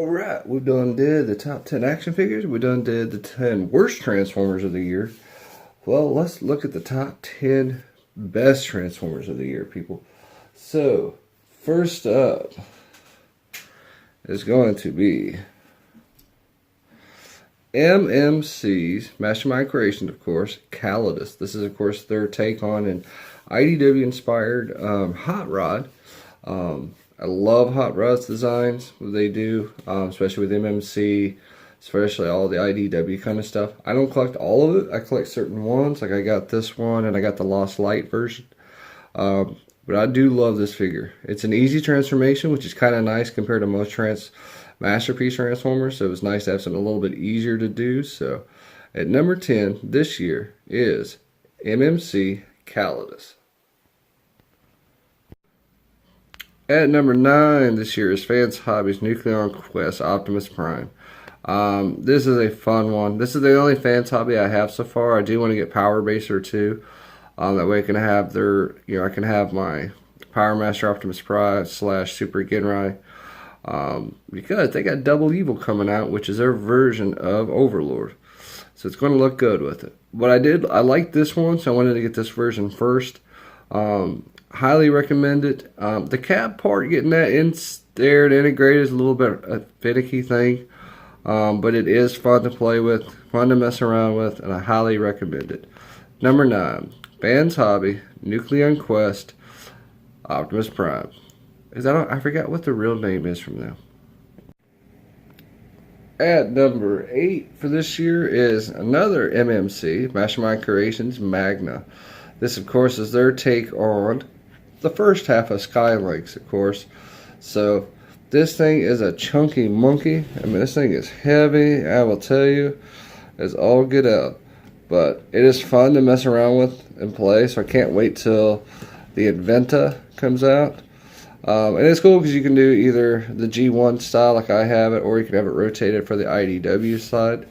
Alright, we done did the top 10 action figures. We done did the 10 worst Transformers of the year. Well, let's look at the top 10 best Transformers of the year, people. So, first up is going to be MMC's, Mastermind Creations, of course, Calidus. This is, of course, their take on an IDW-inspired hot rod. I love Hot Rod's designs, what they do, especially with MMC, especially all the IDW kind of stuff. I don't collect all of it. I collect certain ones, like I got this one and I got the Lost Light version. But I do love this figure. It's an easy transformation, which is kind of nice compared to most Masterpiece Transformers. So it was nice to have something a little bit easier to do. So at number 10 this year is MMC Calidus. At number 9 this year is Fans Hobbies Nucleon Quest Optimus Prime. This is a fun one. This is the only Fans Hobby I have so far. I do want to get Power Baser too. That way I can have I can have my Power Master Optimus Prime / Super Genrai. Because they got Double Evil coming out, which is their version of Overlord. So it's going to look good with it. I liked this one, so I wanted to get this version first. Highly recommend it. The cab part, getting that in there and integrated is a little bit a finicky thing. But it is fun to play with, fun to mess around with, and I highly recommend it. Number 9, Fans Hobby, Nucleon Quest, Optimus Prime. I forgot what the real name is from them. At number 8 for this year is another MMC, Mastermind Creations, Magna. This, of course, is their take on the first half of Skylynx, of course. So this thing is a chunky monkey. I mean, this thing is heavy, I will tell you. It's all get out. But it is fun to mess around with and play, so I can't wait till the Inventa comes out. And it's cool because you can do either the G1 style like I have it, or you can have it rotated for the IDW side.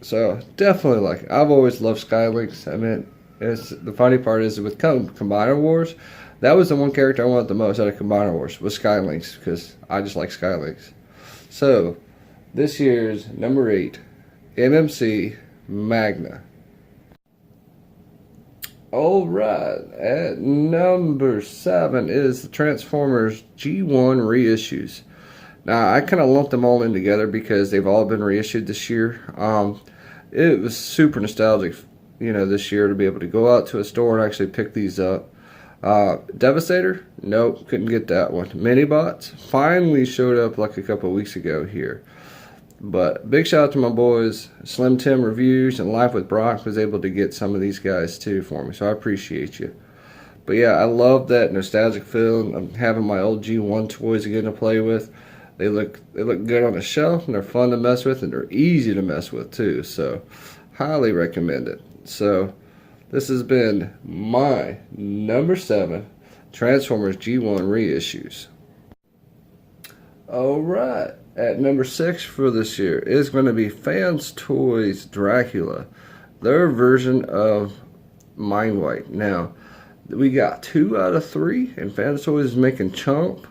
So definitely like it. I've always loved Skylynx. I mean, the funny part is with Combiner Wars, that was the one character I wanted the most out of Combiner Wars, was Skylynx, because I just like Skylynx. So, this year's number 8, MMC Magna. Alright, at number 7 is the Transformers G1 reissues. Now, I kind of lumped them all in together because they've all been reissued this year. It was super nostalgic, this year to be able to go out to a store and actually pick these up. Devastator? Nope, couldn't get that one. Minibots finally showed up like a couple weeks ago here. But big shout out to my boys, Slim Tim Reviews and Life with Brock was able to get some of these guys too for me, so I appreciate you. But yeah, I love that nostalgic feel. I'm having my old G1 toys again to play with. They look good on the shelf, and they're fun to mess with, and they're easy to mess with too. So highly recommend it. So this has been my number 7 Transformers G1 reissues. Alright, at number 6 for this year is going to be Fans Toys Dracula, their version of Mindwipe. Now, we got 2 out of 3, and Fans Toys is making Chomp,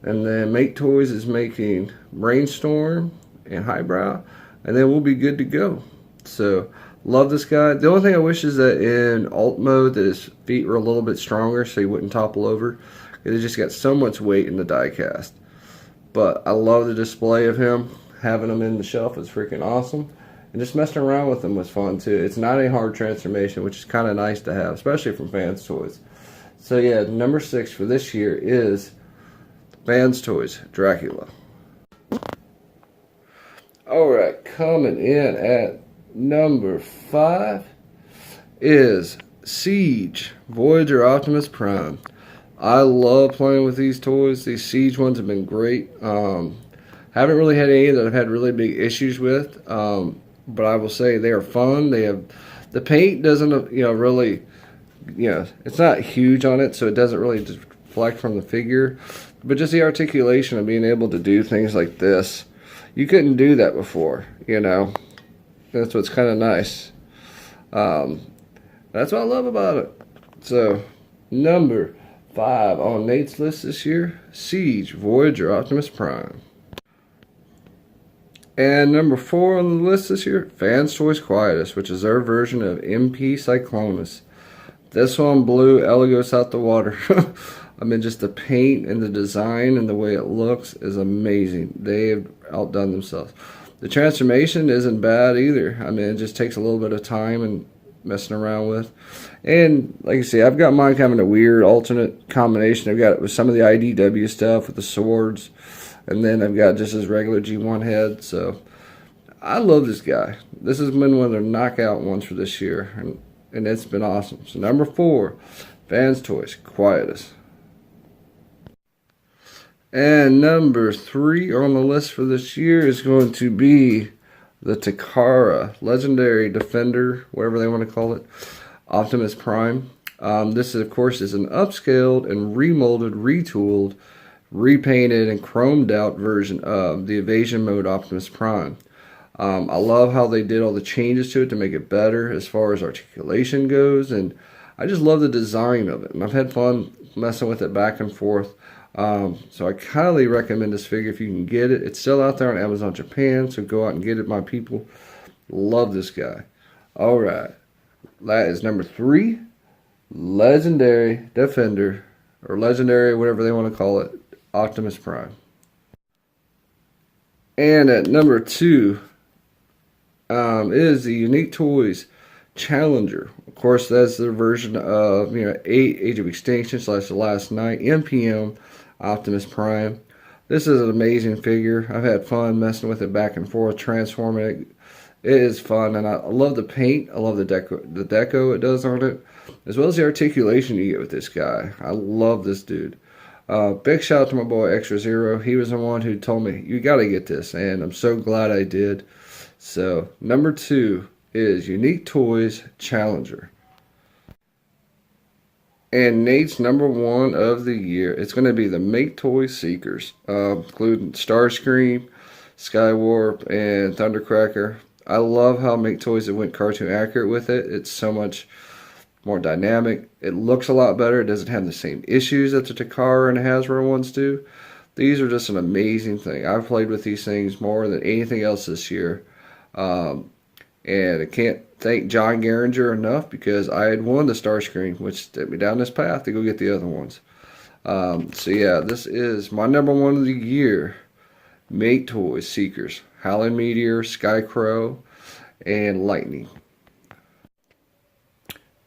and then Make Toys is making Brainstorm and Highbrow, and then we'll be good to go. So, love this guy. The only thing I wish is that in alt mode that his feet were a little bit stronger so he wouldn't topple over. It just got so much weight in the die cast. But I love the display of him. Having him in the shelf is freaking awesome. And just messing around with him was fun too. It's not a hard transformation, which is kind of nice to have, especially from Fans Toys. So yeah, number 6 for this year is Fans Toys Dracula. Alright, coming in at number 5 is Siege Voyager Optimus Prime. I love playing with these toys. These Siege ones have been great. Haven't really had any that I've had really big issues with, but I will say they are fun. They have the paint doesn't really, it's not huge on it, so it doesn't really deflect from the figure. But just the articulation of being able to do things like this, you couldn't do that before. That's what's kind of nice. That's what I love about it. So, number 5 on Nate's list this year, Siege Voyager Optimus Prime. And number 4 on the list this year, Fans Toys Quietus, which is their version of MP Cyclonus. This one blew Elegos out the water. I mean, just the paint and the design and the way it looks is amazing. They have outdone themselves. The transformation isn't bad either. I mean, it just takes a little bit of time and messing around with. And like I say, I've got mine kind of in a weird alternate combination. I've got it with some of the IDW stuff with the swords, and then I've got just his regular G1 head. So I love this guy. This has been one of their knockout ones for this year, and it's been awesome. So number 4, Fans Toys Quietus. And number 3 on the list for this year is going to be the Takara Legendary Defender, whatever they want to call it, Optimus Prime. This, of course, is an upscaled and remolded, retooled, repainted, and chromed out version of the Evasion Mode Optimus Prime. I love how they did all the changes to it to make it better as far as articulation goes, and I just love the design of it. And I've had fun messing with it back and forth. So I highly recommend this figure if you can get it. It's still out there on Amazon Japan, so go out and get it, my people. Love this guy. Alright, that is number 3, Legendary Defender, or Legendary, whatever they want to call it, Optimus Prime. And at number 2 is the Unique Toys Challenger. Of course, that's their version of, Age of Extinction / The Last Knight, MPM Optimus Prime. This is an amazing figure. I've had fun messing with it back and forth, transforming it. It is fun, and I love the paint. I love the deco it does on it, as well as the articulation you get with this guy. I love this dude. Big shout out to my boy Extra Zero. He was the one who told me, you got to get this, and I'm so glad I did. So, number 2 is Unique Toys Challenger. And Nate's number 1 of the year, it's going to be the Make Toys Seekers, including Starscream, Skywarp, and Thundercracker. I love how Make Toys have went cartoon accurate with it. It's so much more dynamic. It looks a lot better. It doesn't have the same issues that the Takara and Hasbro ones do. These are just an amazing thing. I've played with these things more than anything else this year. And I can't thank John Garinger enough, because I had won the Starscream, which set me down this path to go get the other ones. So yeah, this is my number 1 of the year. Make Toys Seekers, Howling Meteor, Skycrow, and Lightning.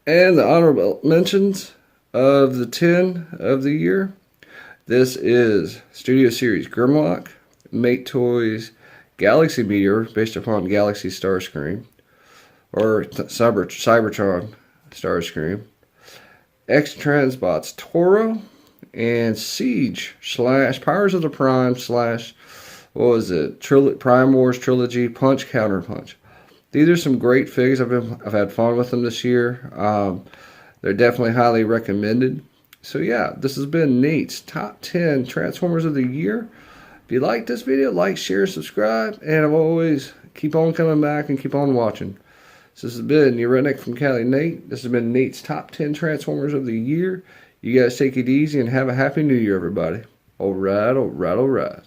And the honorable mentions of the 10 of the year. This is Studio Series Grimlock, Make Toys Galaxy Meteor, based upon Galaxy Starscream, or Cybertron Starscream, X-Transbots Toro, and Siege / Powers of the Prime / Prime Wars Trilogy Punch Counterpunch. These are some great figures. I've had fun with them this year. They're definitely highly recommended. So yeah, this has been Nate's Top 10 Transformers of the Year. If you like this video, like, share, subscribe, and I've always keep on coming back and keep on watching. So this has been your Redneck from Cali, Nate. This has been Nate's Top 10 Transformers of the Year. You guys take it easy and have a Happy New Year, everybody. Alright, alright, alright.